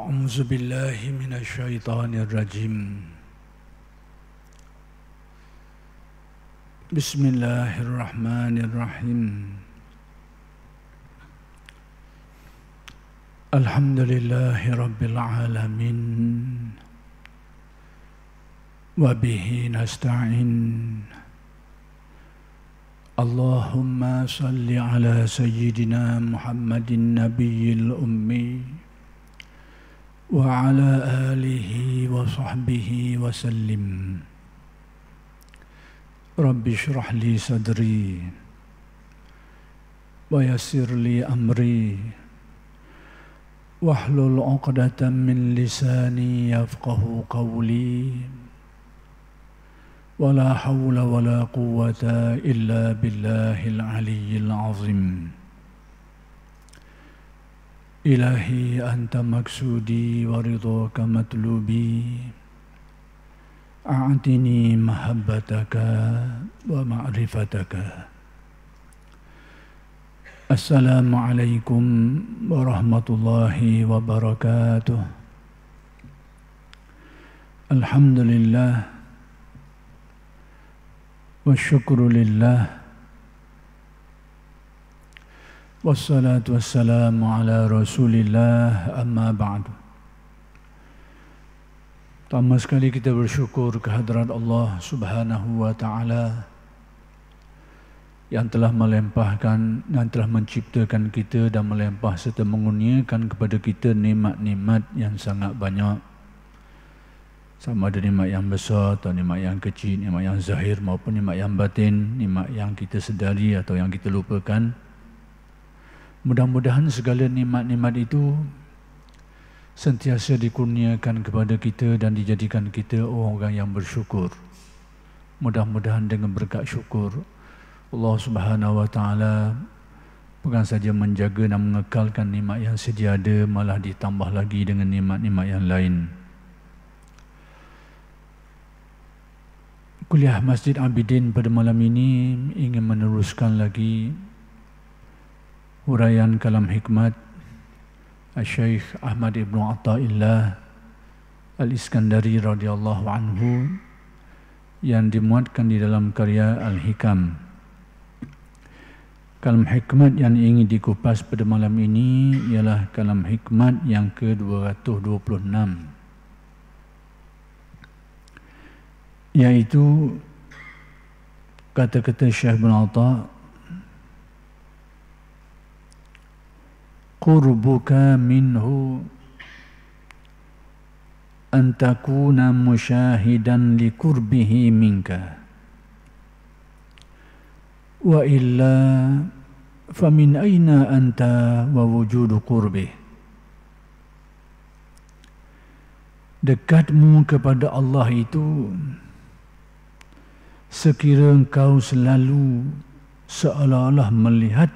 أعوذ بالله من الشيطان الرجيم. بسم الله الرحمن الرحيم. الحمد لله رب العالمين وبه نستعين. اللهم صل على سيدنا محمد النبي الأمي وعلى آله وصحبه وسلم. رب اشرح لي صدري ويسر لي أمري واحلل عقدة من لساني يفقه قولي ولا حول ولا قوة إلا بالله العلي العظيم. إلهي أنت مقصودي ورضاك مطلوبي، أعطني محبتك ومعرفتك. السلام عليكم ورحمة الله وبركاته. الحمد لله والشكر لله wassalatu wassalamu ala rasulillah, amma ba'du. Pertama sekali kita bersyukur kehadrat Allah subhanahu wa ta'ala yang telah melempahkan, yang telah menciptakan kita dan melempah serta mengurniakan kepada kita nikmat-nikmat yang sangat banyak. Sama ada nikmat yang besar atau nikmat yang kecil, nikmat yang zahir maupun nikmat yang batin, nikmat yang kita sedari atau yang kita lupakan. Mudah-mudahan segala nikmat-nikmat itu sentiasa dikurniakan kepada kita dan dijadikan kita orang yang bersyukur. Mudah-mudahan dengan berkat syukur Allah Subhanahu wa taala bukan saja menjaga dan mengekalkan nikmat yang sedia ada, malah ditambah lagi dengan nikmat-nikmat yang lain. Kuliah Masjid Abidin pada malam ini ingin meneruskan lagi huraian kalam hikmat Syekh Ahmad Ibn Atta'illah Al-Iskandari radhiyallahu anhu yang dimuatkan di dalam karya Al-Hikam. Kalam hikmat yang ingin dikupas pada malam ini ialah kalam hikmat yang ke-226, yaitu kata-kata Syekh Ibn Atta', qurbuka minhu an takuna musyahidan li qurbihi minka wa illa famin aina anta wa wujudu qurbih. Dekatmu kepada Allah itu sekira engkau selalu seolah-olah melihat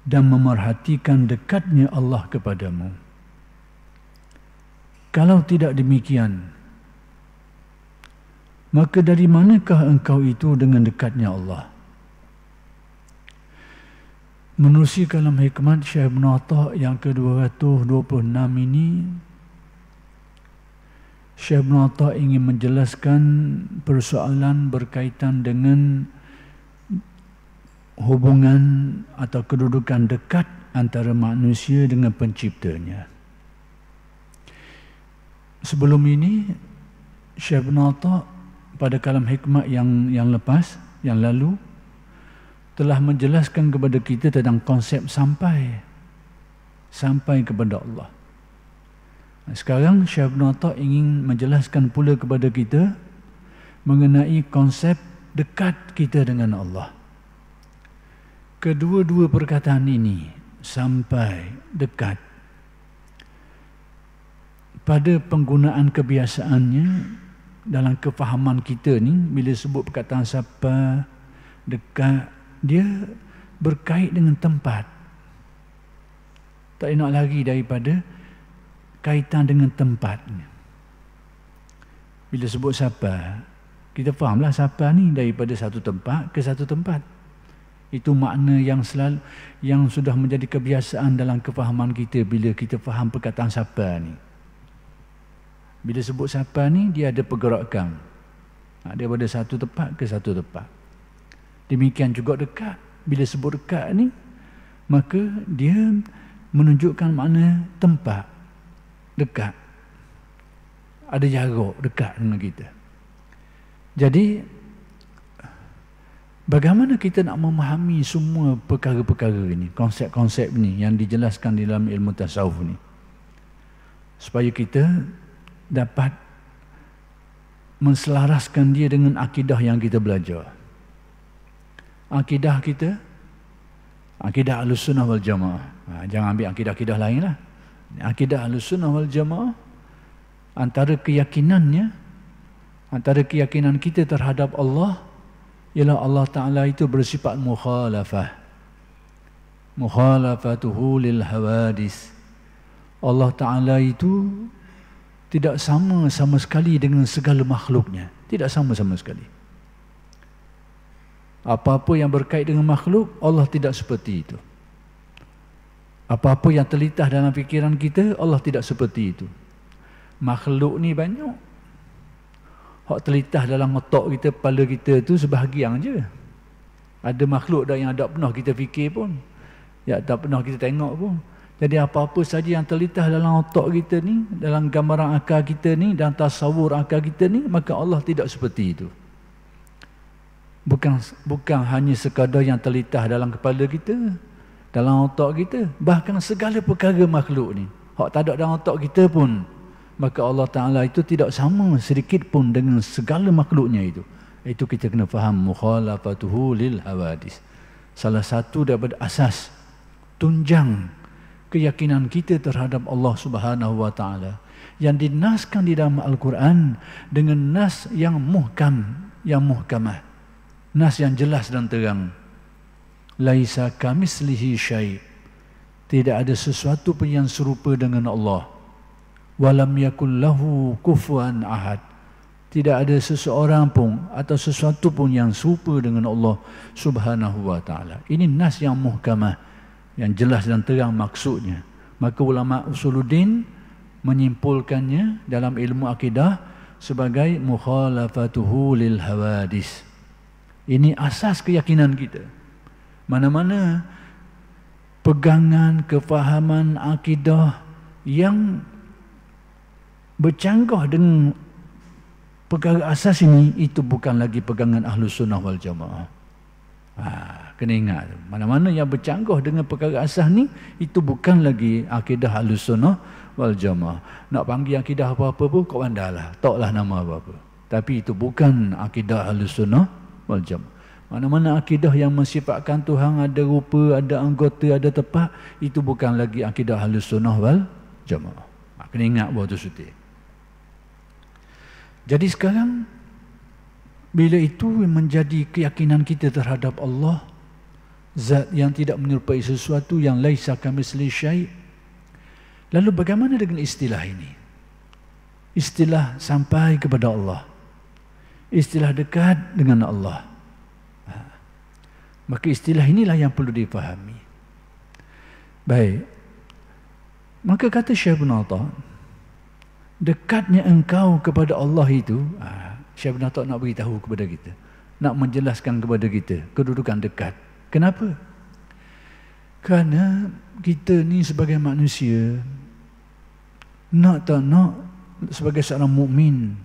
dan memerhatikan dekatnya Allah kepadamu. Kalau tidak demikian, maka dari manakah engkau itu dengan dekatnya Allah? Menerusi kalam hikmat Syekh Ibn Atta' yang ke-226 ini, Syekh Ibn Atta' ingin menjelaskan persoalan berkaitan dengan hubungan atau kedudukan dekat antara manusia dengan penciptanya. Sebelum ini Syekh Ibn Atta' pada kalam hikmat yang lepas, yang lalu, telah menjelaskan kepada kita tentang konsep sampai kepada Allah. Sekarang Syekh Ibn Atta' ingin menjelaskan pula kepada kita mengenai konsep dekat kita dengan Allah. Kedua-dua perkataan ini, sampai, dekat, pada penggunaan kebiasaannya dalam kefahaman kita ni, bila sebut perkataan sampai, dekat, dia berkait dengan tempat. Tak nak lagi daripada kaitan dengan tempat. Bila sebut sampai, kita fahamlah sampai ni daripada satu tempat ke satu tempat. Itu makna yang selalu, yang sudah menjadi kebiasaan dalam kefahaman kita bila kita faham perkataan sapa ni. Bila sebut sapa ni, dia ada pergerakan. Daripada satu tempat ke satu tempat. Demikian juga dekat. Bila sebut dekat ni, maka dia menunjukkan makna tempat. Dekat. Ada jarak dekat dengan kita. Jadi, bagaimana kita nak memahami semua perkara-perkara ini, konsep-konsep ini yang dijelaskan di dalam ilmu tasawuf ni, supaya kita dapat menselaraskan dia dengan akidah yang kita belajar. Akidah kita, akidah Ahlussunnah wal Jamaah. Jangan ambil akidah-akidah lain lah. Akidah Ahlussunnah wal Jamaah, antara keyakinannya, antara keyakinan kita terhadap Allah, ialah Allah Ta'ala itu bersifat mukhalafah. Mukhalafatuhu lil hawadis. Allah Ta'ala itu tidak sama sekali dengan segala makhluknya. Tidak sama sekali. Apa-apa yang berkait dengan makhluk, Allah tidak seperti itu. Apa-apa yang terlintas dalam fikiran kita, Allah tidak seperti itu. Makhluk ni banyak. Hak terlintas dalam otak kita, kepala kita tu sebahagian je. Ada makhluk dah yang tak pernah kita fikir pun, yang tak pernah kita tengok pun. Jadi apa-apa saja yang terlintas dalam otak kita ni, dalam gambaran akal kita ni, dan tasawur akal kita ni, maka Allah tidak seperti itu. Bukan hanya sekadar yang terlintas dalam kepala kita, dalam otak kita, bahkan segala perkara makhluk ni, hak tak ada dalam otak kita pun, maka Allah Ta'ala itu tidak sama sedikit pun dengan segala makhluknya itu. Itu kita kena faham, mukhalafatuhu lil hawadis. Salah satu daripada asas tunjang keyakinan kita terhadap Allah Subhanahu wa Ta'ala yang dinaskan di dalam Al-Quran dengan nas yang muhkam, yang muhkamah, nas yang jelas dan terang. Laisa kamislihi syai', tidak ada sesuatu pun yang serupa dengan Allah. Walam yakul lahu kufuwan ahad, tidak ada seseorang pun atau sesuatu pun yang serupa dengan Allah Subhanahu wa Ta'ala. Ini nas yang muhkamah, yang jelas dan terang maksudnya. Maka ulama usuluddin menyimpulkannya dalam ilmu akidah sebagai mukhalafatuhu lil hawadis. Ini asas keyakinan kita. Mana-mana pegangan, kefahaman akidah yang bercanggah dengan perkara asas ini, itu bukan lagi pegangan Ahlussunnah wal Jamaah. Kena ingat, mana-mana yang bercanggah dengan perkara asas ni, itu bukan lagi akidah Ahlussunnah wal Jamaah. Nak panggil akidah apa-apa pun kau pandailah, taklah nama apa-apa. Tapi itu bukan akidah Ahlussunnah wal Jamaah. Mana-mana akidah yang mensifatkan Tuhan ada rupa, ada anggota, ada tempat, itu bukan lagi akidah Ahlussunnah wal Jamaah. Kena ingat bahawa itu suti. Jadi sekarang, bila itu menjadi keyakinan kita terhadap Allah, zat yang tidak menyerupai sesuatu, yang laisa kamitslihi syai'. Lalu bagaimana dengan istilah ini? Istilah sampai kepada Allah, istilah dekat dengan Allah. Maka istilah inilah yang perlu difahami. Baik. Maka kata Syekh Ibn Atta, dekatnya engkau kepada Allah itu, Syekh Ibn Atta nak beritahu kepada kita, nak menjelaskan kepada kita kedudukan dekat. Kenapa? Kerana kita ni sebagai manusia, nak tak nak, sebagai seorang mukmin,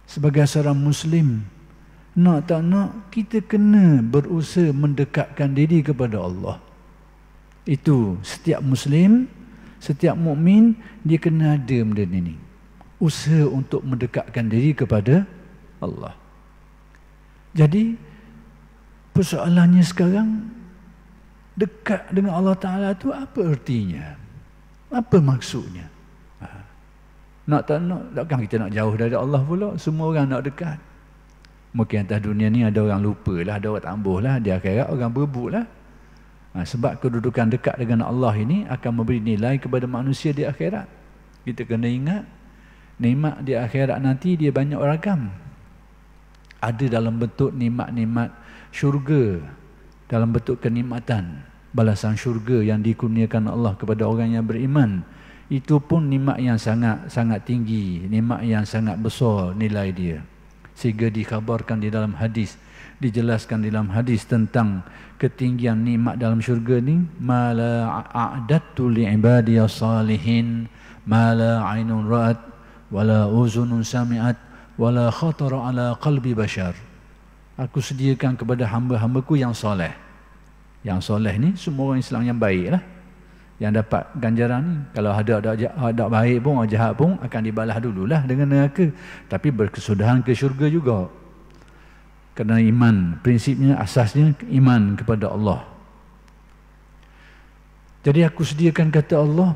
sebagai seorang Muslim, nak tak nak, kita kena berusaha mendekatkan diri kepada Allah. Itu setiap Muslim, setiap mukmin, dia kena ada benda ini, usaha untuk mendekatkan diri kepada Allah. Jadi persoalannya sekarang, dekat dengan Allah Ta'ala itu apa artinya? Apa maksudnya? Nak tak nak, takkan kita nak jauh dari Allah pula? Semua orang nak dekat. Mungkin atas dunia ni ada orang lupa lah, ada orang tambuh lah, di akhirat orang berebut lah. Sebab kedudukan dekat dengan Allah ini akan memberi nilai kepada manusia di akhirat. Kita kena ingat, nikmat di akhirat nanti dia banyak ragam. Ada dalam bentuk nikmat-nikmat syurga, dalam bentuk kenikmatan, balasan syurga yang dikurniakan Allah kepada orang yang beriman. Itu pun nikmat yang sangat tinggi, nikmat yang sangat besar nilai dia. Sehingga dikhabarkan di dalam hadis, dijelaskan di dalam hadis tentang ketinggian nikmat dalam syurga ni, ma la a'dattu li ibadiyas salihin ma la 'ainun ra'at wala uzunun sami'at wala khatara ala qalbi bashar. Aku sediakan kepada hamba-hambaku yang soleh. Yang soleh ni semua orang Islam yang baik lah, yang dapat ganjaran ni. Kalau ada baik pun, ada jahat pun akan dibalas dululah dengan neraka, tapi berkesudahan ke syurga juga. Kerana iman, prinsipnya, asasnya iman kepada Allah. Jadi aku sediakan, kata Allah,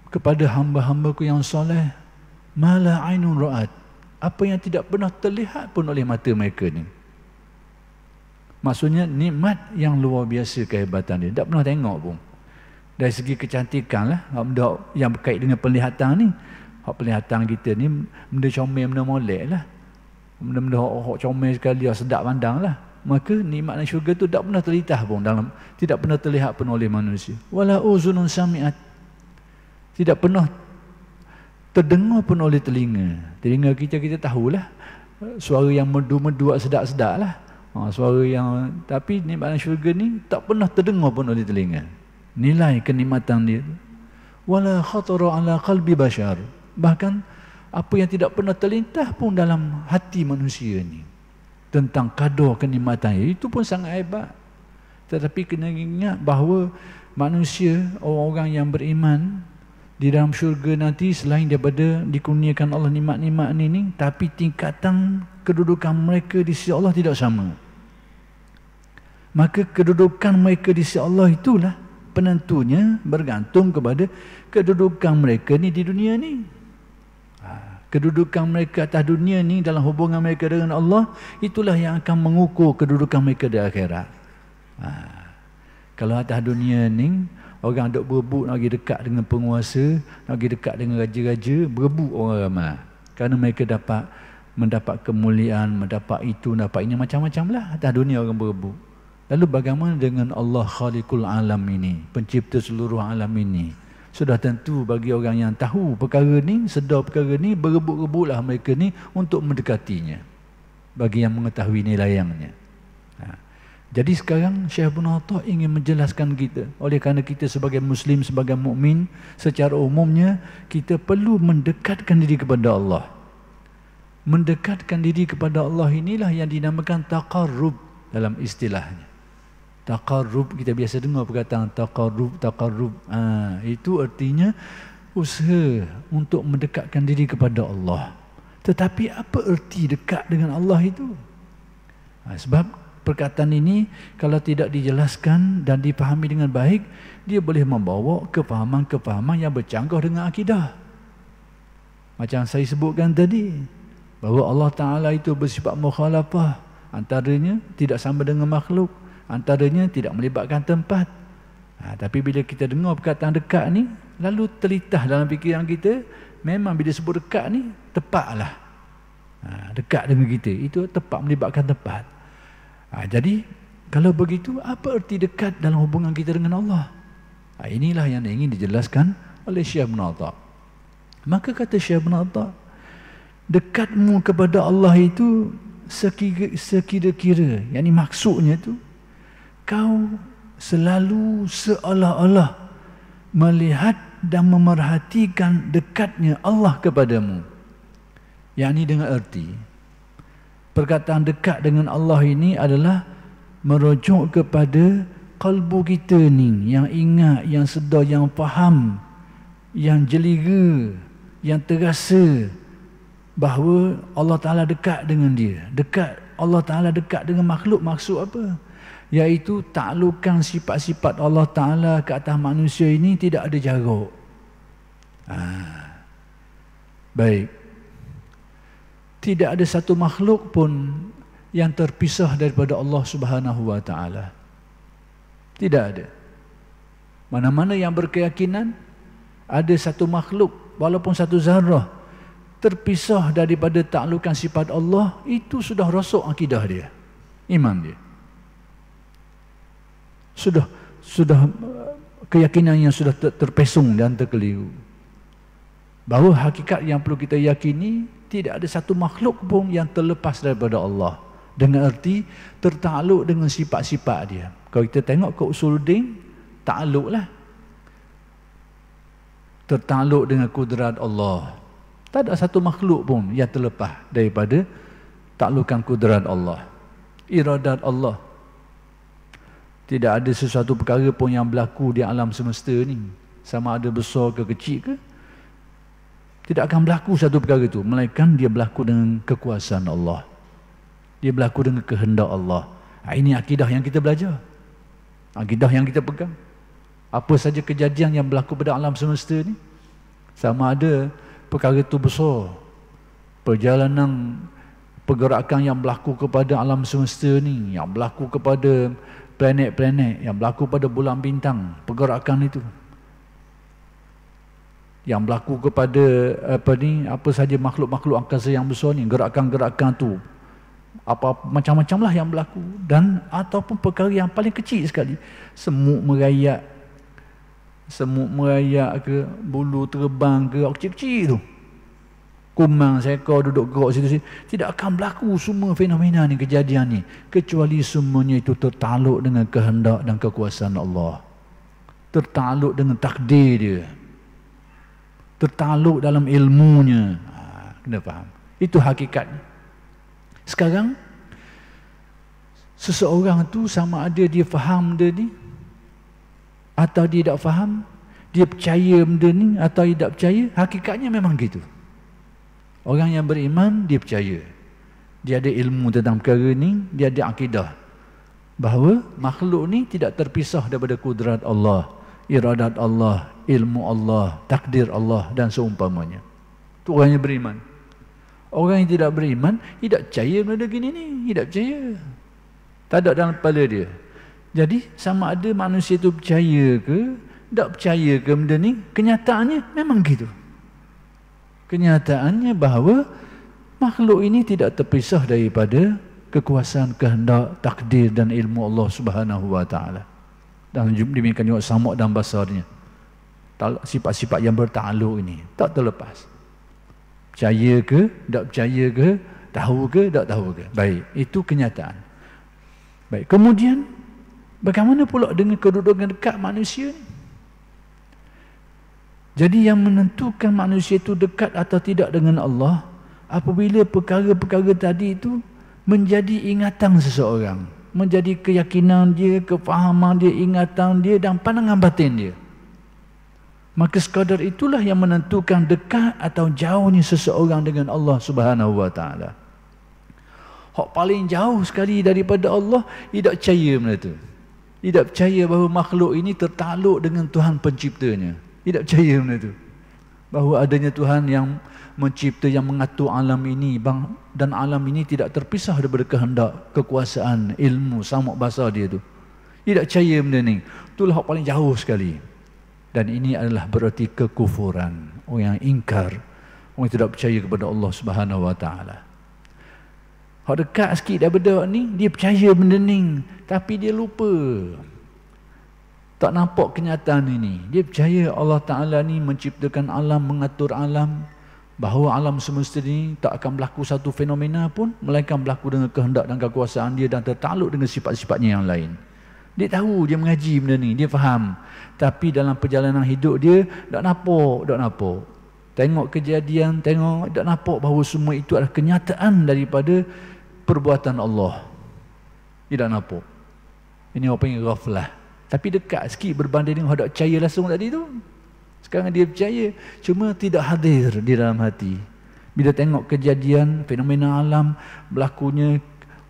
kepada hamba-hambaku yang soleh, mala ainun ra'at, apa yang tidak pernah terlihat pun oleh mata mereka ni. Maksudnya nikmat yang luar biasa kehebatan dia, tak pernah tengok pun. Dari segi kecantikan lah, benda yang berkait dengan penglihatan ni, penglihatan kita ni benda comel, benda molek lah, benda-benda comel sekali, sedap pandang lah. Maka nikmat dan syurga tu tak pernah terlitah pun dalam, tidak pernah terlihat pun oleh manusia. Wala uzunun sami'at, tidak pernah terdengar pun oleh telinga kita tahulah suara yang merdu-merdu, sedap-sedap lah, suara yang, tapi nikmat dan syurga ni tak pernah terdengar pun oleh telinga. Nilai kenikmatan dia. Wala khatara ala qalbi bashar, bahkan apa yang tidak pernah terlintas pun dalam hati manusia ni tentang kadar kenikmatan itu pun sangat hebat. Tetapi kena ingat bahawa manusia, orang-orang yang beriman di dalam syurga nanti, selain daripada dikurniakan Allah nikmat-nikmat ni, tapi tingkatan kedudukan mereka di sisi Allah tidak sama. Maka kedudukan mereka di sisi Allah itulah penentunya bergantung kepada kedudukan mereka ni di dunia ni. Kedudukan mereka atas dunia ni dalam hubungan mereka dengan Allah, itulah yang akan mengukur kedudukan mereka di akhirat. Kalau atas dunia ni orang duk berebut nak pergi dekat dengan penguasa, nak pergi dekat dengan raja-raja, berebut orang ramai. Kerana mereka mendapat kemuliaan, mendapat itu, mendapat ini, macam-macam lah. Atas dunia orang berebut. Lalu bagaimana dengan Allah Khaliqul Alam ini, pencipta seluruh alam ini? Sudah tentu bagi orang yang tahu perkara ni, sedar perkara ni, berebut-rebutlah mereka ni untuk mendekatinya, bagi yang mengetahui nilayangnya. Jadi sekarang Syekh Ibn Athah ingin menjelaskan kita, oleh kerana kita sebagai Muslim, sebagai mukmin, secara umumnya kita perlu mendekatkan diri kepada Allah. Mendekatkan diri kepada Allah inilah yang dinamakan taqarrub dalam istilahnya. Taqarrub, kita biasa dengar perkataan taqarrub. Itu artinya usaha untuk mendekatkan diri kepada Allah. Tetapi apa erti dekat dengan Allah itu? Sebab perkataan ini kalau tidak dijelaskan dan dipahami dengan baik, dia boleh membawa kefahaman-kefahaman yang bercanggah dengan akidah. Macam saya sebutkan tadi, bahawa Allah Ta'ala itu bersifat mukhalafah, antaranya tidak sama dengan makhluk, antaranya tidak melibatkan tempat. Tapi bila kita dengar perkataan dekat ni, lalu terlitah dalam fikiran kita, memang bila sebut dekat ni, tepatlah dekat dengan kita, itu tepat melibatkan tempat. Jadi kalau begitu, apa erti dekat dalam hubungan kita dengan Allah? Inilah yang ingin dijelaskan oleh Syekh Ibn Athah. Maka kata Syekh Ibn Athah, dekatmu kepada Allah itu sekira-kira, yakni maksudnya tu, kau selalu seolah-olah melihat dan memerhatikan dekatnya Allah kepadamu. Yakni dengan erti, perkataan dekat dengan Allah ini adalah merujuk kepada kalbu kita ni, yang ingat, yang sedar, yang faham, yang jeliga, yang terasa bahawa Allah Ta'ala dekat dengan dia. Dekat, Allah Ta'ala dekat dengan makhluk, maksud apa? Iaitu taklukan sifat-sifat Allah Ta'ala ke atas manusia ini tidak ada jarak. Baik. Tidak ada satu makhluk pun yang terpisah daripada Allah Subhanahu wa Ta'ala. Tidak ada. Mana-mana yang berkeyakinan ada satu makhluk, walaupun satu zarah, terpisah daripada taklukan sifat Allah, itu sudah rosak akidah dia, iman dia. sudah keyakinannya sudah terpesong dan terkeliru. Bahawa hakikat yang perlu kita yakini, tidak ada satu makhluk pun yang terlepas daripada Allah. Dengan arti tertakluk dengan sifat-sifat dia. Kalau kita tengok ke usuluddin, takluklah. Tertakluk dengan kudrat Allah. Tak ada satu makhluk pun yang terlepas daripada taklukan kudrat Allah. Iradat Allah. Tidak ada sesuatu perkara pun yang berlaku di alam semesta ni, sama ada besar ke kecil ke, tidak akan berlaku satu perkara itu, melainkan dia berlaku dengan kekuasaan Allah. Dia berlaku dengan kehendak Allah. Ini akidah yang kita belajar, akidah yang kita pegang. Apa saja kejadian yang berlaku pada alam semesta ni, sama ada perkara itu besar, perjalanan pergerakan yang berlaku kepada alam semesta ni, yang berlaku kepada planet-planet, yang berlaku pada bulan bintang, pergerakan itu, yang berlaku kepada apa saja makhluk-makhluk angkasa yang besar ni, gerakan-gerakan tu, apa macam-macam lah yang berlaku. Dan ataupun perkara yang paling kecil sekali, semut merayak ke, bulu terbang ke, kecil-kecil tu, kumang seekor duduk gerak situ, tidak akan berlaku semua fenomena ni, kejadian ni, kecuali semuanya itu tertakluk dengan kehendak dan kekuasaan Allah, tertakluk dengan takdir dia, tertakluk dalam ilmunya. Kena faham, itu hakikatnya. Sekarang seseorang tu sama ada dia faham benda ni atau dia tak faham, dia percaya benda ni atau dia tak percaya, hakikatnya memang gitu. Orang yang beriman, dia percaya, dia ada ilmu tentang perkara ni, dia ada akidah bahawa makhluk ni tidak terpisah daripada kudrat Allah, iradat Allah, ilmu Allah, takdir Allah dan seumpamanya. Itu orang yang beriman. Orang yang tidak beriman, tidak percaya benda gini ni, tidak percaya, tak ada dalam kepala dia. Jadi sama ada manusia itu percaya ke tak percaya ke benda ni, kenyataannya memang gitu. Kenyataannya bahawa makhluk ini tidak terpisah daripada kekuasaan, kehendak, takdir dan ilmu Allah Subhanahu wa taala. Dan demikian juga sama' dan basarnya. Sifat-sifat yang bertakluk ini tak terlepas. Percaya ke, tak percaya ke, tahu ke, tak tahu ke. Baik, itu kenyataan. Baik, kemudian bagaimana pula dengan kedudukan dekat manusia ni? Jadi yang menentukan manusia itu dekat atau tidak dengan Allah, apabila perkara-perkara tadi itu menjadi ingatan seseorang, menjadi keyakinan dia, kefahaman dia, ingatan dia dan pandangan batin dia. Maka sekadar itulah yang menentukan dekat atau jauhnya seseorang dengan Allah Subhanahu wa taala. Hak paling jauh sekali daripada Allah, tidak percaya benda tu. Tidak percaya bahawa makhluk ini tertakluk dengan Tuhan penciptanya. Tidak percaya benda tu, bahawa adanya Tuhan yang mencipta, yang mengatur alam ini, dan alam ini tidak terpisah daripada kehendak, kekuasaan, ilmu, sama' basar dia tu. Tidak percaya benda ni. Itulah hak paling jauh sekali. Dan ini adalah berarti kekufuran, orang yang ingkar, orang yang tidak percaya kepada Allah Subhanahu wa taala. Hak dekat sikit daripada ni, dia percaya benda ni, tapi dia lupa, tak nampak kenyataan ini. Dia percaya Allah Ta'ala ni menciptakan alam, mengatur alam, bahawa alam semesta ni tak akan berlaku satu fenomena pun, melainkan berlaku dengan kehendak dan kekuasaan dia dan tertakluk dengan sifat-sifatnya yang lain. Dia tahu, dia mengaji benda ni, dia faham. Tapi dalam perjalanan hidup dia, tak nampak. Tengok kejadian, tak nampak bahawa semua itu adalah kenyataan daripada perbuatan Allah. Dia tak nampak. Ini apa yang ghaflah. Tapi dekat sikit berbanding dengan hendak percaya langsung tadi tu. Sekarang dia percaya, cuma tidak hadir di dalam hati. Bila tengok kejadian, fenomena alam berlakunya,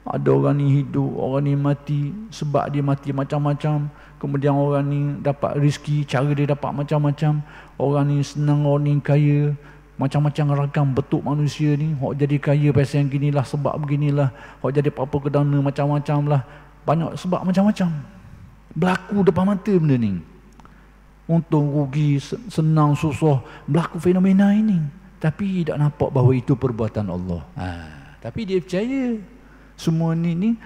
ada orang ni hidup, orang ni mati, sebab dia mati macam-macam. Kemudian orang ni dapat rezeki, cara dia dapat macam-macam. Orang ni senang, orang ni kaya, macam-macam ragam bentuk manusia ni. Hak jadi kaya pasal yang ginilah, sebab beginilah. Hak jadi apa-apa kedana macam-macam lah. Banyak sebab macam-macam berlaku depan mata benda ni. Untung, rugi, senang, susah, berlaku fenomena ini. Tapi tak nampak bahawa itu perbuatan Allah. Tapi dia percaya semua ni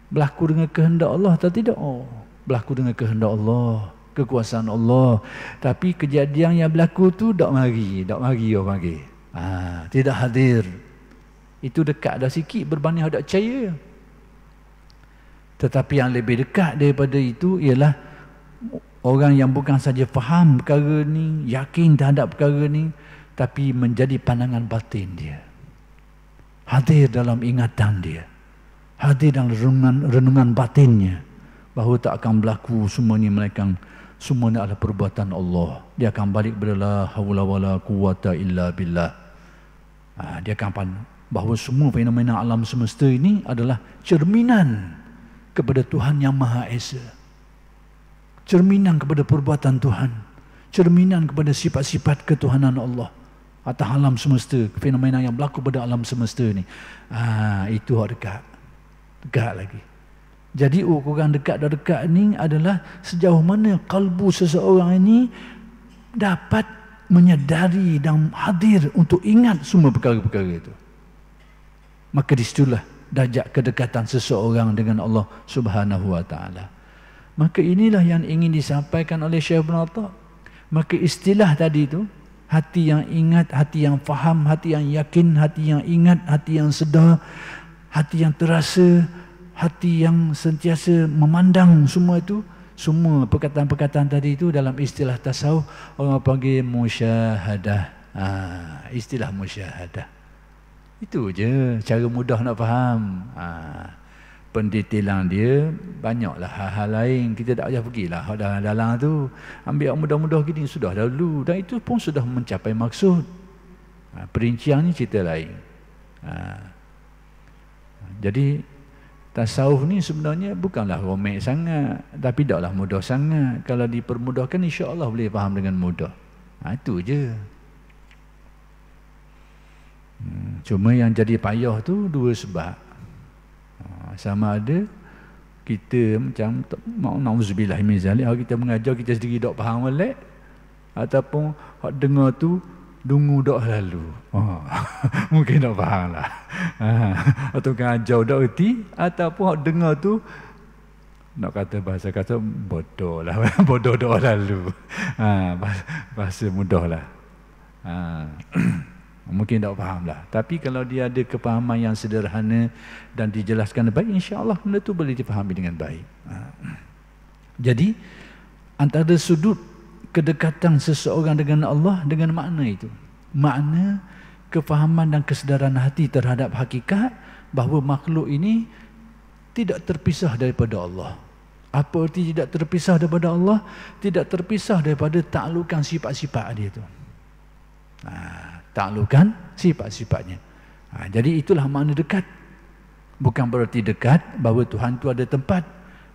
berlaku dengan kehendak Allah atau tidak? berlaku dengan kehendak Allah, kekuasaan Allah. Tapi kejadian yang berlaku tu tak mari orang panggil. Tidak hadir. Itu dekat dah sikit berbanding ada percaya. Tetapi yang lebih dekat daripada itu ialah orang yang bukan saja faham perkara ni, yakin terhadap perkara ni, tapi menjadi pandangan batin dia. Hadir dalam ingatan dia. Hadir dalam renungan batinnya. Bahawa tak akan berlaku semua ni, melainkan semua ni adalah perbuatan Allah. Dia akan balik kepada la haula wala quwata illa billah. Dia akan bahawa semua fenomena alam semesta ini adalah cerminan kepada Tuhan yang Maha Esa. Cerminan kepada perbuatan Tuhan. Cerminan kepada sifat-sifat ketuhanan Allah atas alam semesta, fenomena yang berlaku pada alam semesta ni. Itu dekat. Dekat lagi. Jadi ukuran dekat dan dekat ni adalah sejauh mana kalbu seseorang ini dapat menyedari dan hadir untuk ingat semua perkara-perkara itu. Maka disitulah darjat kedekatan seseorang dengan Allah Subhanahu wa taala. Maka inilah yang ingin disampaikan oleh Syekh Ibn Atta'. Maka istilah tadi itu, hati yang ingat, hati yang faham, hati yang yakin, hati yang ingat, hati yang sedar, hati yang terasa, hati yang sentiasa memandang, semua itu, semua perkataan-perkataan tadi itu dalam istilah tasawuf orang panggil musyahadah. Istilah musyahadah. Itu je cara mudah nak faham. Pendetailan dia banyaklah hal-hal lain. Kita tak payah pergilah dalam tu. Ambil yang mudah-mudah gini sudah dahulu. Dan itu pun sudah mencapai maksud. Perincian ni cerita lain. Jadi tasawuf ni sebenarnya bukanlah rumit sangat. Tapi taklah mudah sangat. Kalau dipermudahkan insya-Allah boleh faham dengan mudah. Itu je. Cuma yang jadi payah tu dua sebab. Sama ada kita macam nauzubillah min zalik, kita mengajar kita sendiri tak faham molek, ataupun hak dengar tu dungu dak lalu. Mungkin tak faham lah. Atau kan ajar dak erti, ataupun hak dengar tu nak kata bahasa kata bodoh lah. Bodoh dak lalu. Bahasa mudah lah. Mungkin tak faham lah. Tapi kalau dia ada kepahaman yang sederhana dan dijelaskan baik, insya-Allah benda tu boleh difahami dengan baik. Jadi antara sudut kedekatan seseorang dengan Allah dengan makna itu, makna kefahaman dan kesedaran hati terhadap hakikat bahawa makhluk ini tidak terpisah daripada Allah. Apa arti tidak terpisah daripada Allah? Tidak terpisah daripada taklukan sifat-sifat dia tu. Taklukan sifat-sifatnya. Jadi itulah makna dekat. Bukan berarti dekat bahawa Tuhan itu ada tempat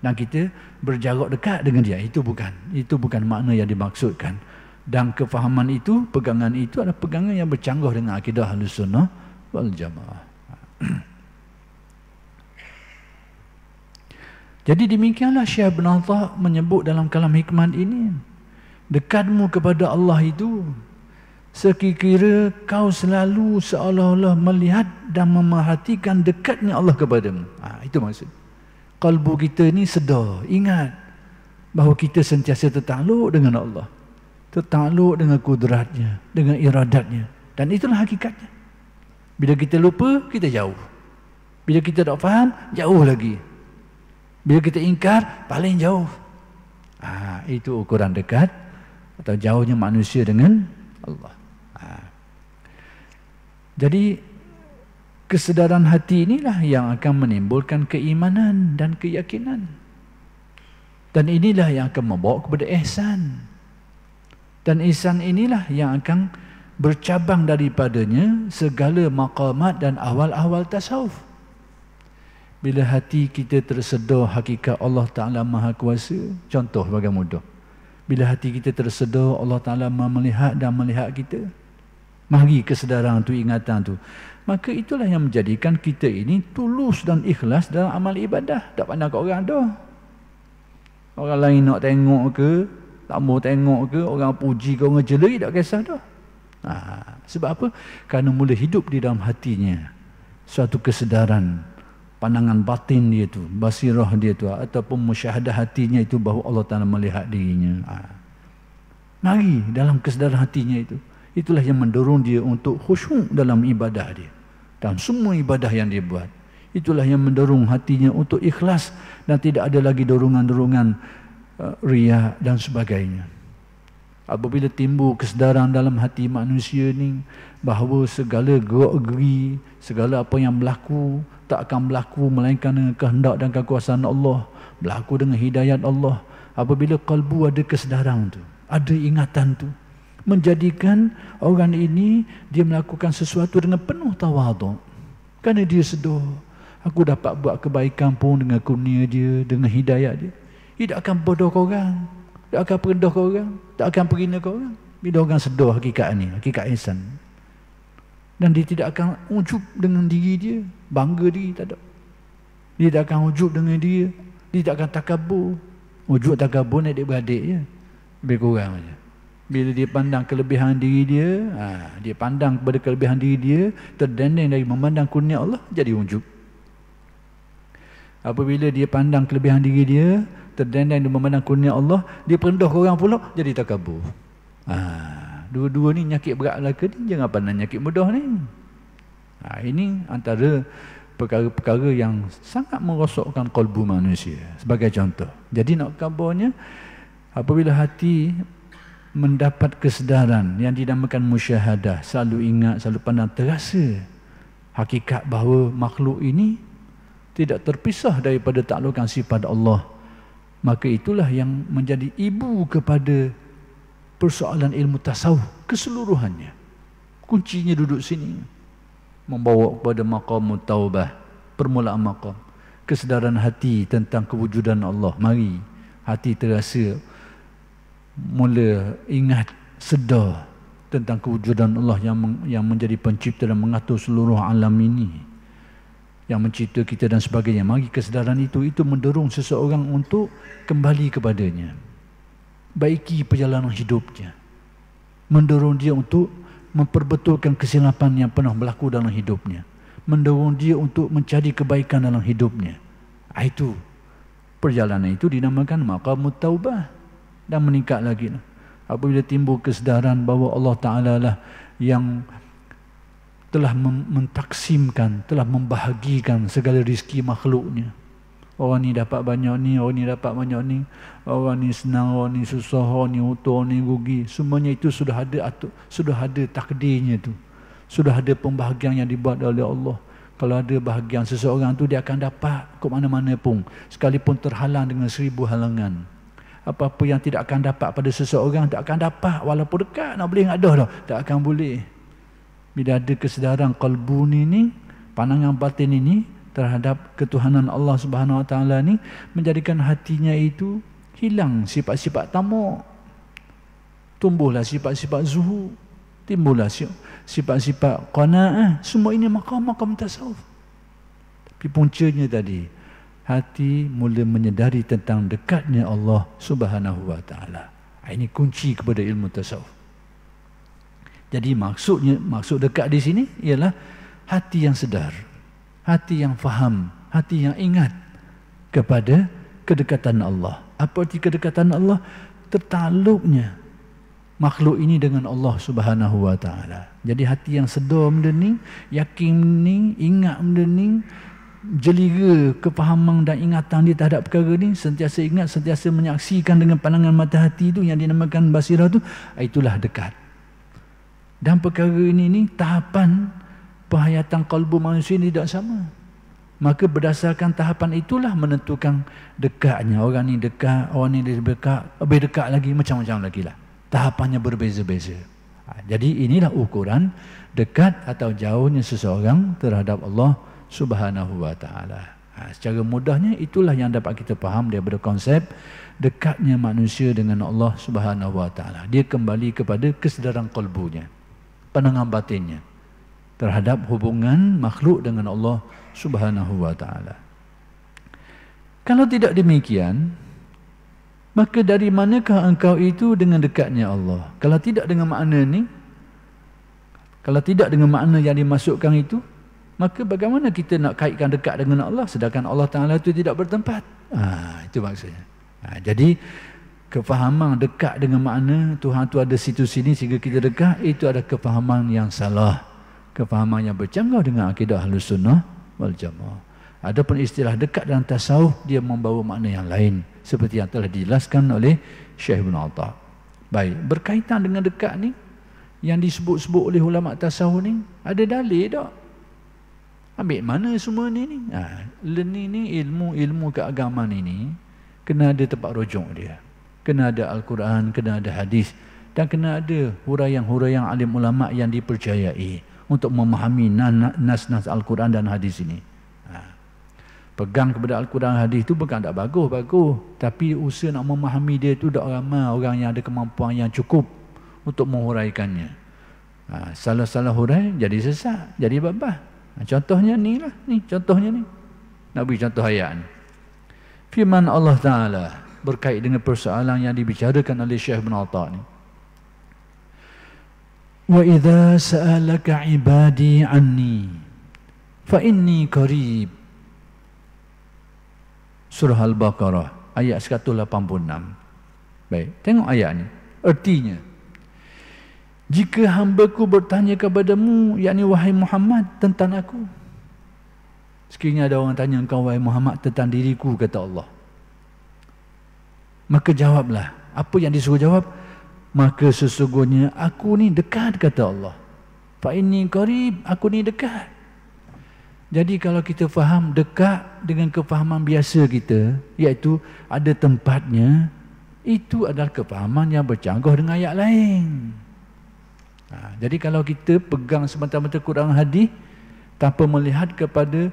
dan kita berjarak dekat dengan dia. Itu bukan. Itu bukan makna yang dimaksudkan. Dan kefahaman itu, pegangan itu adalah pegangan yang bercanggah dengan akidah Ahlus Sunnah wal Jamaah. Jadi demikianlah Syekh Ibn Atta' menyebut dalam kalam hikmat ini, dekatmu kepada Allah itu sekiranya kau selalu seolah-olah melihat dan memerhatikan dekatnya Allah kepadamu. Itu maksud. Kalbu kita ni sedar, ingat bahawa kita sentiasa tertakluk dengan Allah. Tertakluk dengan kudratnya, dengan iradatnya. Dan itulah hakikatnya. Bila kita lupa, kita jauh. Bila kita tak faham, jauh lagi. Bila kita ingkar, paling jauh. Itu ukuran dekat atau jauhnya manusia dengan Allah. Jadi kesedaran hati inilah yang akan menimbulkan keimanan dan keyakinan. Dan inilah yang akan membawa kepada ihsan. Dan ihsan inilah yang akan bercabang daripadanya segala maqamat dan awal-awal tasawuf. Bila hati kita tersedar hakikat Allah Ta'ala Maha Kuasa, contoh bagi mudah. Bila hati kita tersedar Allah Ta'ala melihat dan melihat kita, mari kesedaran tu, ingatan tu, maka itulah yang menjadikan kita ini tulus dan ikhlas dalam amal ibadah. Tak pandang kat orang dah. Orang lain nak tengok ke, tak mau tengok ke, orang puji ke, orang jelai, tak kisah dah. Sebab apa? Kerana mula hidup di dalam hatinya suatu kesedaran pandangan batin dia tu, basirah dia tu, ataupun musyahadah hatinya itu bahawa Allah Ta'ala melihat dirinya. Mari dalam kesedaran hatinya itu, itulah yang mendorong dia untuk khusyuk dalam ibadah dia, dalam semua ibadah yang dia buat. Itulah yang mendorong hatinya untuk ikhlas dan tidak ada lagi dorongan-dorongan riya dan sebagainya. Apabila timbul kesedaran dalam hati manusia ni bahawa segala gerak-geri, segala apa yang berlaku tak akan berlaku melainkan dengan kehendak dan kekuasaan Allah, berlaku dengan hidayat Allah. Apabila kalbu ada kesedaran tu, ada ingatan tu, menjadikan orang ini dia melakukan sesuatu dengan penuh tawaduk, kerana dia sedar aku dapat buat kebaikan pun dengan kurnia dia, dengan hidayat dia. Dia tak akan bodoh kau orang, tak akan perendah kau orang, tak akan perhina kau orang. Bila orang sedar hakikat ni, hakikat ihsan, dan dia tidak akan ujub dengan diri dia, bangga diri tak ada. Dia tak akan ujub dengan dia tak akan takabur. Ujub takabur ni adik-beradik je, lebih kurang je. Bila dia pandang kelebihan diri dia, dia pandang kepada kelebihan diri dia, terdendeng dari memandang kurnia Allah, jadi ujub. Apabila dia pandang kelebihan diri dia, terdendeng dari memandang kurnia Allah, dia perendah orang pula, jadi takabur. Dua-dua ni nyakit berat belaka ni, jangan pandang nyakit mudah ni. Ini antara perkara-perkara yang sangat merosakkan kalbu manusia. Sebagai contoh, jadi nak kabarnya, apabila hati mendapat kesedaran yang dinamakan musyahadah, selalu ingat, selalu pandang, terasa hakikat bahawa makhluk ini tidak terpisah daripada taklukan sifat Allah, maka itulah yang menjadi ibu kepada persoalan ilmu tasawuf keseluruhannya. Kuncinya duduk sini, membawa kepada maqam taubah, permulaan maqam kesedaran hati tentang kewujudan Allah. Mari hati terasa mula ingat, sedar tentang kewujudan Allah yang menjadi pencipta dan mengatur seluruh alam ini, yang mencipta kita dan sebagainya. Mari kesedaran itu mendorong seseorang untuk kembali kepadanya, baiki perjalanan hidupnya, mendorong dia untuk memperbetulkan kesilapan yang pernah berlaku dalam hidupnya, mendorong dia untuk mencari kebaikan dalam hidupnya. Itu perjalanan itu dinamakan maqamut taubah. Dan meningkat lagi apabila timbul kesedaran bahawa Allah Ta'ala lah yang telah mentaksimkan, telah membahagikan segala rezeki makhluknya. Orang ni dapat banyak ni, orang ni dapat banyak ni, orang ni senang, orang ni susah, orang ni utuh, orang ni rugi. Semuanya itu sudah ada takdirnya tu. Sudah ada pembahagian yang dibuat oleh Allah. Kalau ada bahagian seseorang tu, dia akan dapat ke mana-mana pun, sekalipun terhalang dengan 1000 halangan. Apa-apa yang tidak akan dapat pada seseorang, tak akan dapat walaupun dekat, nak boleh ngadah dah, tak akan boleh. Bila ada kesedaran kalbu ni, pandangan batin ini terhadap ketuhanan Allah Subhanahu Wa Taala ni, menjadikan hatinya itu hilang sifat-sifat tamak, tumbuhlah sifat-sifat zuhud, timbullah sifat-sifat qanaah. Semua ini makam-makam tasawuf. Tapi puncanya tadi, hati mula menyedari tentang dekatnya Allah Subhanahu Wa Taala. Ini kunci kepada ilmu tasawuf. Jadi maksud dekat di sini ialah hati yang sedar, hati yang faham, hati yang ingat kepada kedekatan Allah. Apa arti kedekatan Allah? Tertakluknya makhluk ini dengan Allah Subhanahu Wa Taala. Jadi hati yang sedar benda ni, yakin ni, ingat benda ni, jeliga kefahaman dan ingatan dia terhadap perkara ni, sentiasa ingat, sentiasa menyaksikan dengan pandangan mata hati itu yang dinamakan basirah tu, itulah dekat. Dan perkara ini tahapan penghayatan kalbu manusia ini tidak sama. Maka berdasarkan tahapan itulah menentukan dekatnya. Orang ni dekat, orang ni lebih dekat lagi, macam-macam lagi lah. Tahapannya berbeza-beza. Jadi inilah ukuran dekat atau jauhnya seseorang terhadap Allah Subhanahu Wa Taala. Secara mudahnya itulah yang dapat kita faham daripada konsep dekatnya manusia dengan Allah Subhanahu Wa Taala. Dia kembali kepada kesedaran kalbunya, pandangan batinnya terhadap hubungan makhluk dengan Allah Subhanahu Wa Taala. Kalau tidak demikian, maka dari manakah engkau itu dengan dekatnya Allah? Kalau tidak dengan makna ni, kalau tidak dengan makna yang dimasukkan itu, Maka bagaimana kita nak kaitkan dekat dengan Allah sedangkan Allah Ta'ala itu tidak bertempat? Itu maksudnya. Jadi kefahaman dekat dengan makna Tuhan itu ada situ sini sehingga kita dekat, itu ada kefahaman yang salah, kefahaman yang bercanggah dengan akidah Ahlus Sunnah wal Jamaah. Adapun istilah dekat dalam tasawuf, dia membawa makna yang lain seperti yang telah dijelaskan oleh Syekh Ibn Atta. Baik, berkaitan dengan dekat ni yang disebut-sebut oleh ulama tasawuf ni, ada dalil tak? Ambil mana semua ni? Learning ni, ilmu keagamaan ini kena ada tempat rujuk dia. Kena ada Al-Quran, kena ada hadis, dan kena ada huraian-huraian alim ulama yang dipercayai untuk memahami nas-nas Al-Quran dan hadis ini. Pegang kepada Al-Quran dan hadis itu bukan tak bagus, tapi usaha nak memahami dia tu tak ramai orang yang ada kemampuan yang cukup untuk menghuraikannya. Salah-salah hurai jadi sesat, jadi babah. Contohnya ni lah, contohnya ni. Nak beri contoh ayat ni. Firman Allah Ta'ala berkait dengan persoalan yang dibicarakan oleh Syekh Ibn Atta ni. Wa idza sa'alaka ibadi anni fa inni qarib. Surah Al-Baqarah ayat 186. Baik, tengok ayat ni. Artinya, jika hamba-Ku bertanya kepadamu, yakni wahai Muhammad, tentang aku. Sekiranya ada orang tanya engkau wahai Muhammad tentang diriku, kata Allah, maka jawablah. Apa yang disuruh jawab? Maka sesungguhnya aku ni dekat, kata Allah. Fa inni qarib, aku ni dekat. Jadi kalau kita faham dekat dengan kefahaman biasa kita, iaitu ada tempatnya, itu adalah kefahaman yang bercanggah dengan ayat lain. Jadi kalau kita pegang semata-mata Quran hadis tanpa melihat kepada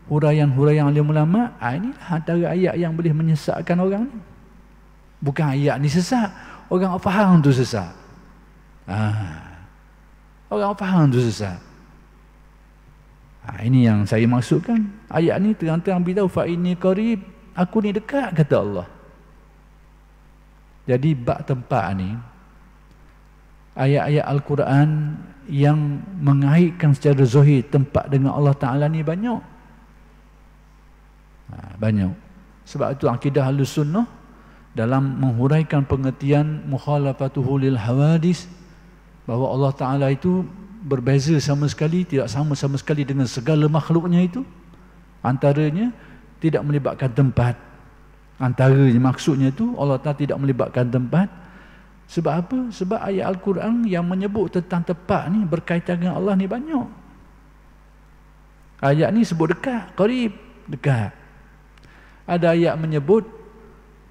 huraian-huraian alim ulama, inilah antara ayat yang boleh menyesatkan orang ni. Bukan ayat ni sesat, orang faham tu sesat. Orang faham tu sesat. Ini yang saya maksudkan. Ayat ni terang-terang beritahu fa inni qarib, aku ni dekat, kata Allah. Jadi bab tempat ni, ayat-ayat Al-Quran yang mengaitkan secara zahir tempat dengan Allah Ta'ala ni banyak. Banyak. Sebab itu akidah Ahlus Sunnah dalam menghuraikan pengertian mukhalafatuhu lil hawadis, bahawa Allah Ta'ala itu berbeza sama sekali, tidak sama sekali dengan segala makhluknya itu. Antaranya tidak melibatkan tempat. Antaranya maksudnya itu Allah Ta'ala tidak melibatkan tempat. Sebab apa? Sebab ayat Al-Quran yang menyebut tentang tempat ni berkaitan dengan Allah ni banyak. Ayat ni sebut dekat, qarib, dekat. Ada ayat menyebut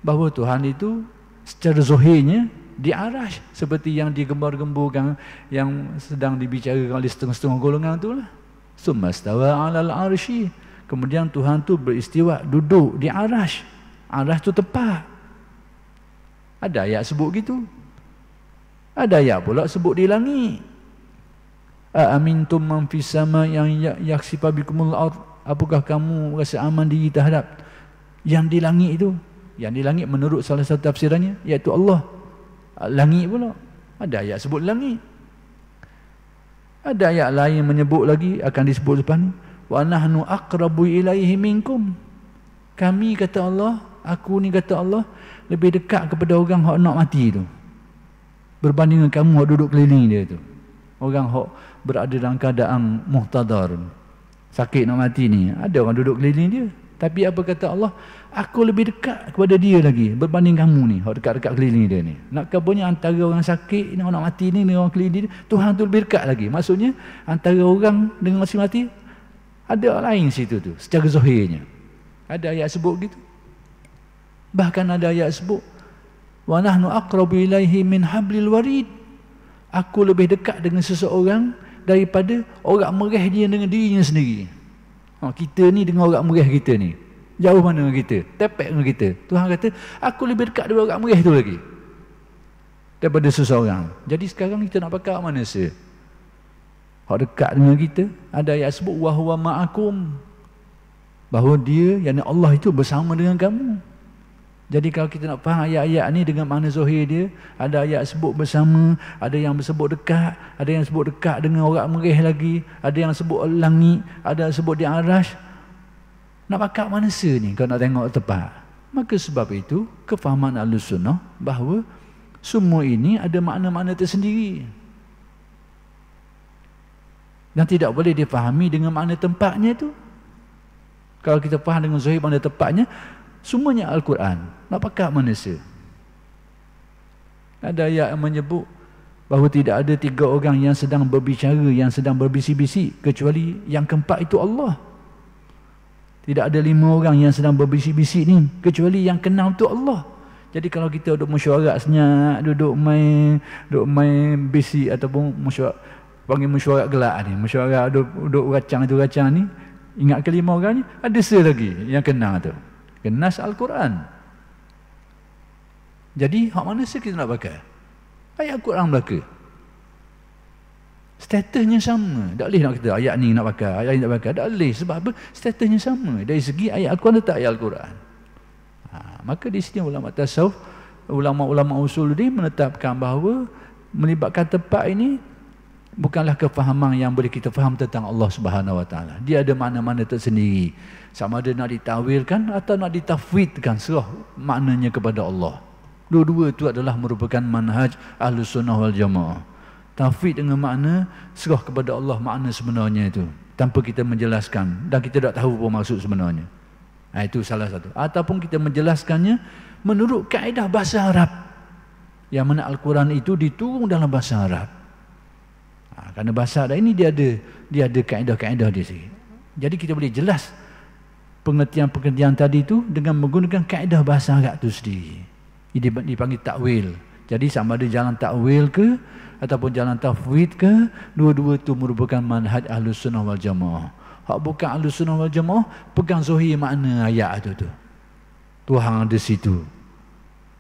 bahawa Tuhan itu secara zahirnya di Arash, seperti yang digembar-gemburkan, yang sedang dibicarakan oleh setengah-setengah golongan itulah. Summa stawa 'alal 'arsy. Kemudian Tuhan tu beristiwa, duduk di Arash. Arash tu tempat. Ada ayat sebut gitu. Ada ayat pula sebut di langit. Amintum man fis sama yang yaksifa bikumul ard. Apakah kamu rasa aman diri terhadap yang di langit itu? Yang di langit menurut salah satu tafsirannya iaitu Allah. Langit pula. Ada ayat sebut langit. Ada ayat lain menyebut lagi, akan disebut depan ni. Wa nahnu aqrabu ilaihi minkum. Kami, kata Allah, aku ni, kata Allah, lebih dekat kepada orang yang nak mati tu berbanding dengan kamu yang duduk keliling dia tu. Orang yang berada dalam keadaan muhtadar, sakit nak mati ni, ada orang duduk keliling dia. Tapi apa kata Allah? Aku lebih dekat kepada dia lagi berbanding kamu ni, yang dekat-dekat keliling dia ni. Nak kabarnya antara orang sakit ni, orang nak mati ni, dengan orang keliling dia, Tuhan tu lebih dekat lagi. Maksudnya antara orang dengan masih mati ada lain situ tu secara zahirnya. Ada ayat sebut gitu. Bahkan ada ayat sebut wa nahnu aqrabu ilaihi min hablil warid. Aku lebih dekat dengan seseorang daripada orang merah dia dengan dirinya sendiri. Kita ni dengan orang merah kita ni, jauh mana dengan kita, tepek dengan kita. Tuhan kata aku lebih dekat daripada orang merah tu lagi, daripada seseorang. Jadi sekarang kita nak pakai mana se? Hak dekat dengan kita. Ada ayat sebut wa huwa ma'akum, bahawa dia, yakni Allah itu bersama dengan kamu. Jadi kalau kita nak faham ayat-ayat ni dengan makna zahir dia, ada ayat sebut bersama, ada yang sebut dekat, ada yang sebut dekat dengan orang merih lagi, ada yang sebut langit, ada yang sebut di arash. Nak pakat mana ni kalau nak tengok tepat? Maka sebab itu kefahaman Ahlus-Sunnah bahawa semua ini ada makna-makna tersendiri. Dan tidak boleh difahami dengan makna tempatnya tu. Kalau kita faham dengan zahir makna tempatnya, semuanya Al-Quran. Nak pakat manusia. Ada ayat yang menyebut bahawa tidak ada 3 orang yang sedang berbicara, yang sedang berbisik-bisik, kecuali yang keempat itu Allah. Tidak ada 5 orang yang sedang berbisik-bisik ni, kecuali yang kenal tu Allah. Jadi kalau kita duduk mesyuarat senyap, duduk main bisik ataupun mesyuarat, panggil mesyuarat gelak ni, mesyuarat duduk racang ni, ingat ke 5 orang ni, ada lagi yang kenal tu. Kenas Al-Quran. Jadi hak mana kita nak pakai? Ayat Al-Quran belaka. Statusnya sama. Tak boleh nak kata ayat ni nak pakai, ayat ni nak pakai. Tak boleh. Sebab apa? Statusnya sama. Dari segi ayat Al-Quran letak ayat Al-Quran. Maka di sini ulama tasawuf, ulama-ulama usul ni menetapkan bahawa melibatkan tempat ini bukanlah kefahaman yang boleh kita faham tentang Allah Subhanahu Wa Taala. Dia ada makna-makna tersendiri. Sama ada nak ditawilkan atau nak ditafwidkan, serah maknanya kepada Allah. Dua-dua itu adalah merupakan manhaj Ahlus-Sunnah wal Jamaah. Tafwid dengan makna serah kepada Allah makna sebenarnya itu, tanpa kita menjelaskan dan kita tak tahu apa maksud sebenarnya. Itu salah satu. Ataupun kita menjelaskannya menurut kaedah bahasa Arab, yang mana Al-Quran itu diturun dalam bahasa Arab. Kerana bahasa Arab ini dia ada kaedah-kaedah dia sendiri. Jadi kita boleh jelas pengertian-pengertian tadi itu dengan menggunakan kaedah bahasa Arab itu sendiri. Ini dipanggil takwil. Jadi sama ada jalan takwil ke ataupun jalan tafwid ke, dua-dua itu merupakan manhaj Ahlus-Sunnah wal Jamaah. Hak bukan Ahlus-Sunnah wal Jamaah pegang zahir makna ayat itu tu. Tuhan ada situ,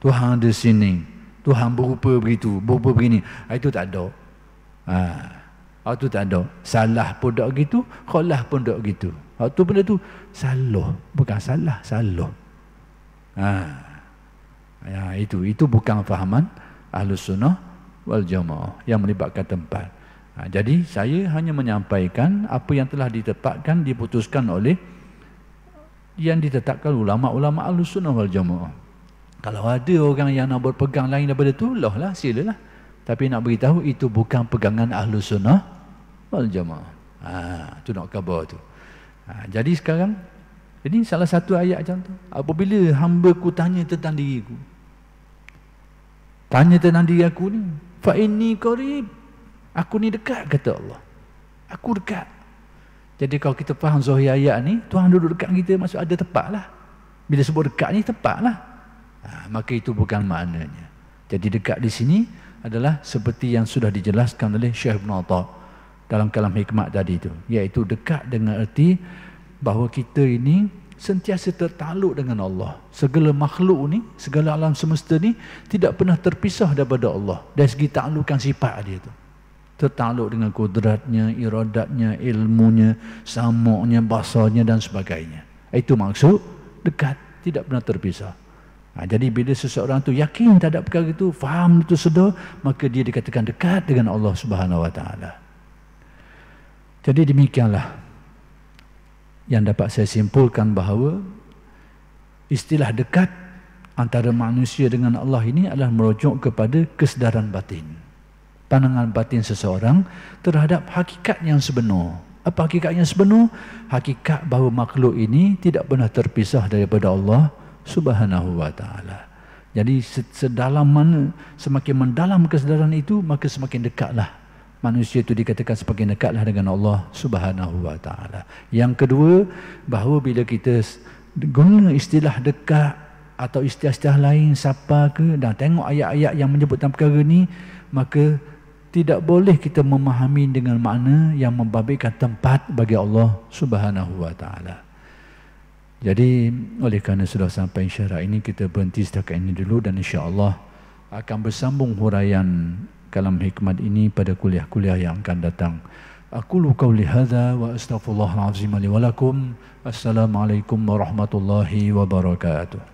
Tuhan ada sini, Tuhan berupa begitu, berupa begini. Itu tak ada. Itu tak ada. Salah pun tak gitu, khalah pun tak gitu. Itu benda tu salah, bukan salah, salah. Itu bukan fahaman Ahlus-Sunnah wal Jamaah yang melibatkan tempat. Jadi saya hanya menyampaikan apa yang telah ditetapkan, diputuskan oleh yang ditetapkan ulama-ulama Ahlus-Sunnah wal Jamaah. Kalau ada orang yang nak berpegang lain daripada itu, lah silalah. Tapi nak beritahu itu bukan pegangan Ahlus-Sunnah wal Jamaah. Itu nak khabar tu. Jadi sekarang, ini salah satu ayat macam tu. Apabila hamba-Ku tanya tentang diriku, tanya tentang diri aku ni, fa inni qarib, aku ni dekat, kata Allah. Aku dekat. Jadi kalau kita faham zahir ayat ni, Tuhan duduk dekat kita, maksud ada tepat lah. Bila sebut dekat ni, tepat lah. Maka itu bukan maknanya. Jadi dekat di sini adalah seperti yang sudah dijelaskan oleh Syekh Ibn Atha dalam kalam hikmat tadi itu, iaitu dekat dengan erti bahawa kita ini sentiasa tertakluk dengan Allah. Segala makhluk ni, segala alam semesta ni tidak pernah terpisah daripada Allah dari segi taklukan sifat dia tu. Tertakluk dengan kudratnya, iradatnya, ilmunya, samuknya, basarnya dan sebagainya. Itu maksud dekat, tidak pernah terpisah. Jadi bila seseorang tu yakin terhadap perkara itu, faham itu sedar, maka dia dikatakan dekat dengan Allah Subhanahu Wa Taala. Jadi demikianlah yang dapat saya simpulkan bahawa istilah dekat antara manusia dengan Allah ini adalah merujuk kepada kesedaran batin, pandangan batin seseorang terhadap hakikat yang sebenar. Apa hakikat yang sebenar? Hakikat bahawa makhluk ini tidak pernah terpisah daripada Allah Subhanahu Wa Taala. Jadi sedalam mana, semakin mendalam kesedaran itu, maka semakin dekatlah manusia itu, dikatakan semakin dekatlah dengan Allah Subhanahu Wa Taala. Yang kedua, bahawa bila kita guna istilah dekat atau istilah-istilah lain, siapa ke, dan tengok ayat-ayat yang menyebut tentang perkara ni, maka tidak boleh kita memahami dengan makna yang membabitkan tempat bagi Allah Subhanahu Wa Taala. Jadi oleh kerana sudah sampai syarat ini, kita berhenti setakat ini dulu, dan insya-Allah akan bersambung huraian kalam hikmat ini pada kuliah-kuliah yang akan datang. Aqulu qawli hadza wa astaghfirullahal azim li wa lakum. Assalamualaikum warahmatullahi wabarakatuh.